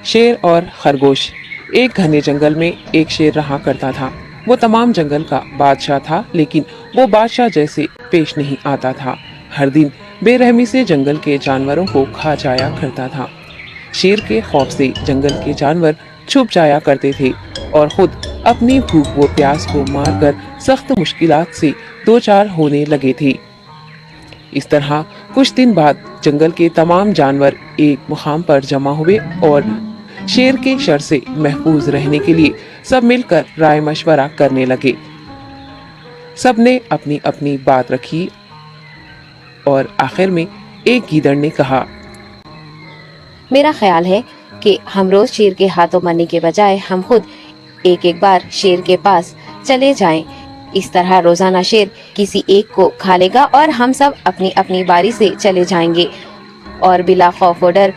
शेर और खरगोश। एक घने जंगल में एक शेर रहा करता था। वो तमाम जंगल का बादशाह था, लेकिन वो बादशाह जैसे पेश नहीं आता था। हर दिन बेरहमी से जंगल के जानवरों को खा जाया करता था। शेर के खौफ से जंगल के जानवर छुप जाया करते थे और खुद अपनी भूख व प्यास को मारकर सख्त मुश्किलात से दो चार होने लगे थे। इस तरह कुछ दिन बाद जंगल के तमाम जानवर एक मुकाम पर जमा हुए और शेर के शर से महफूज रहने के लिए सब मिलकर राय मशवरा करने लगे। सबने अपनी अपनी बात रखी और आखिर में एक गीदड़ ने कहा, मेरा ख्याल है कि हम रोज शेर के हाथों मरने के बजाय हम खुद एक एक बार शेर के पास चले जाएं। इस तरह रोजाना शेर किसी एक को खा लेगा और हम सब अपनी अपनी बारी से चले जाएंगे और बिला खौफ और डर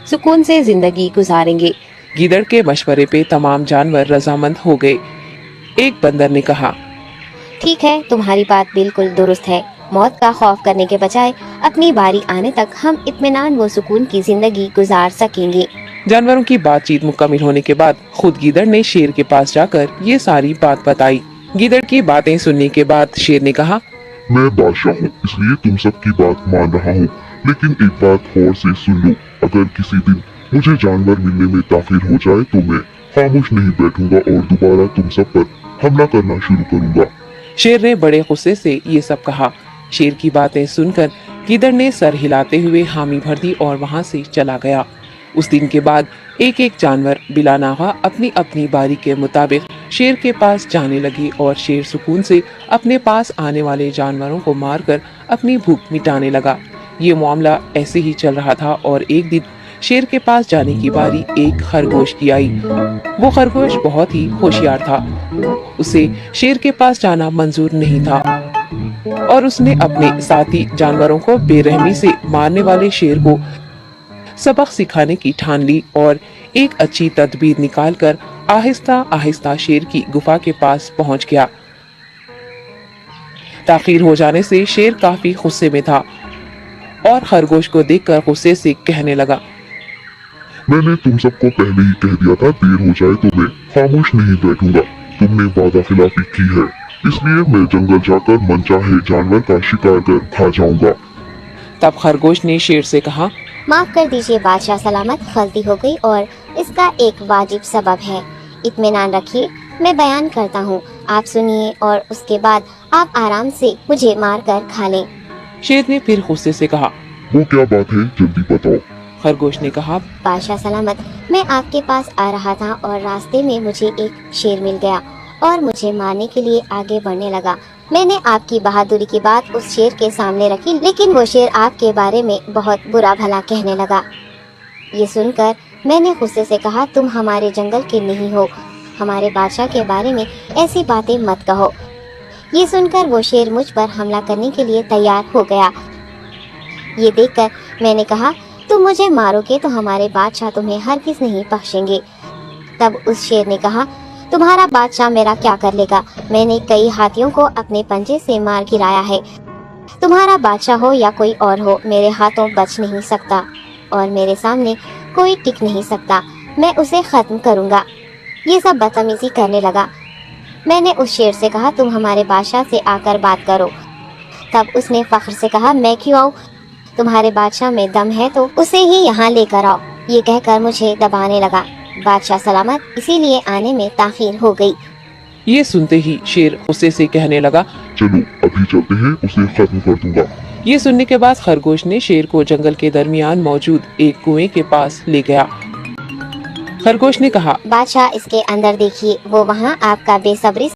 सुकून से जिंदगी गुजारेंगे। गीदड़ के मशवरे पे तमाम जानवर रजामंद हो गए। एक बंदर ने कहा, ठीक है, तुम्हारी बात बिल्कुल दुरुस्त है। मौत का खौफ करने के बजाय अपनी बारी आने तक हम इत्मीनान व सुकून की जिंदगी गुजार सकेंगे। जानवरों की बातचीत मुकम्मल होने के बाद खुद गीदड़ ने शेर के पास जाकर ये सारी बात बताई। गीदड़ की बातें सुनने के बाद शेर ने कहा, मैं बादशाह हूँ, इसलिए तुम सबकी बात मान रहा हूँ, लेकिन एक बात गौर से सुन लो। अगर किसी दिन मुझे जानवर मिलने में ताखिर हो जाए तो मैं खामोश नहीं बैठूंगा और दोबारा तुम सब पर हमला करना शुरू करूंगा। शेर ने बड़े गुस्से से ये सब कहा। शेर की बातें सुनकर गीदड़ ने सर हिलाते हुए हामी भर दी और वहां से चला गया। उस दिन के बाद एक एक जानवर बिला नागा अपनी अपनी बारी के मुताबिक शेर के पास जाने लगे और शेर सुकून से अपने पास आने वाले जानवरों को मारकर अपनी भूख मिटाने लगा। ये मामला ऐसे ही चल रहा था और एक दिन शेर के पास जाने की बारी एक खरगोश की आई। वो खरगोश बहुत ही होशियार था। उसे शेर के पास जाना मंजूर नहीं था और उसने अपने साथी जानवरों को बेरहमी से मारने वाले शेर को सबक सिखाने की ठान ली और एक अच्छी तदबीर निकालकर आहिस्ता आहिस्ता शेर की गुफा के पास पहुंच गया। ताखीर हो जाने से शेर काफी गुस्से में था और खरगोश को देखकर गुस्से से कहने लगा, मैंने तुम सबको पहले ही कह दिया था, देर हो जाए तो मैं खामोश नहीं बैठूंगा। तुमने वादा खिलाफी की है, इसलिए मैं जंगल जाकर मनचाहे जानवर का शिकार कर खा जाऊंगा। तब खरगोश ने शेर से कहा, माफ कर दीजिए बादशाह सलामत, गलती हो गई और इसका एक वाजिब सबब है। इत्मीनान रखिए, मैं बयान करता हूँ, आप सुनिए और उसके बाद आप आराम से मुझे मार कर खा लें। शेर ने फिर गुस्से से कहा, वो क्या बात है, जल्दी बताओ। खरगोश ने कहा, बादशाह सलामत, मैं आपके पास आ रहा था और रास्ते में मुझे एक शेर मिल गया और मुझे मारने के लिए आगे बढ़ने लगा। मैंने आपकी बहादुरी की बात उस शेर के सामने रखी, लेकिन वो शेर आपके बारे में बहुत बुरा भला कहने लगा। ये सुनकर मैंने गुस्से से कहा, तुम हमारे जंगल के नहीं हो, हमारे बादशाह के बारे में ऐसी बातें मत कहो। ये सुनकर वो शेर मुझ पर हमला करने के लिए तैयार हो गया। ये देखकर मैंने कहा, तुम मुझे मारोगे तो हमारे बादशाह तुम्हें हरगिज़ नहीं बख्शेंगे। तब उस शेर ने कहा, तुम्हारा बादशाह मेरा क्या कर लेगा? मैंने कई हाथियों को अपने पंजे से मार गिराया है। तुम्हारा बादशाह हो या कोई और हो, मेरे हाथों बच नहीं सकता और मेरे सामने कोई टिक नहीं सकता। मैं उसे खत्म करूंगा। ये सब बदतमीजी करने लगा। मैंने उस शेर से कहा, तुम हमारे बादशाह से आकर बात करो। तब उसने फख्र से कहा, मैं क्यों आऊँ? तुम्हारे बादशाह में दम है तो उसे ही यहाँ लेकर आओ। ये कहकर मुझे दबाने लगा। बादशाह सलामत, इसीलिए आने में ताखीर हो गई। ये सुनते ही शेर गुस्से से कहने लगा, चलो अभी चलते हैं, उसे खत्म कर दूंगा। ये सुनने के बाद खरगोश ने शेर को जंगल के दरमियान मौजूद एक कुएं के पास ले गया। खरगोश ने कहा, बादशाह, इसके अंदर देखिए, वो वहाँ आपका बेसब्री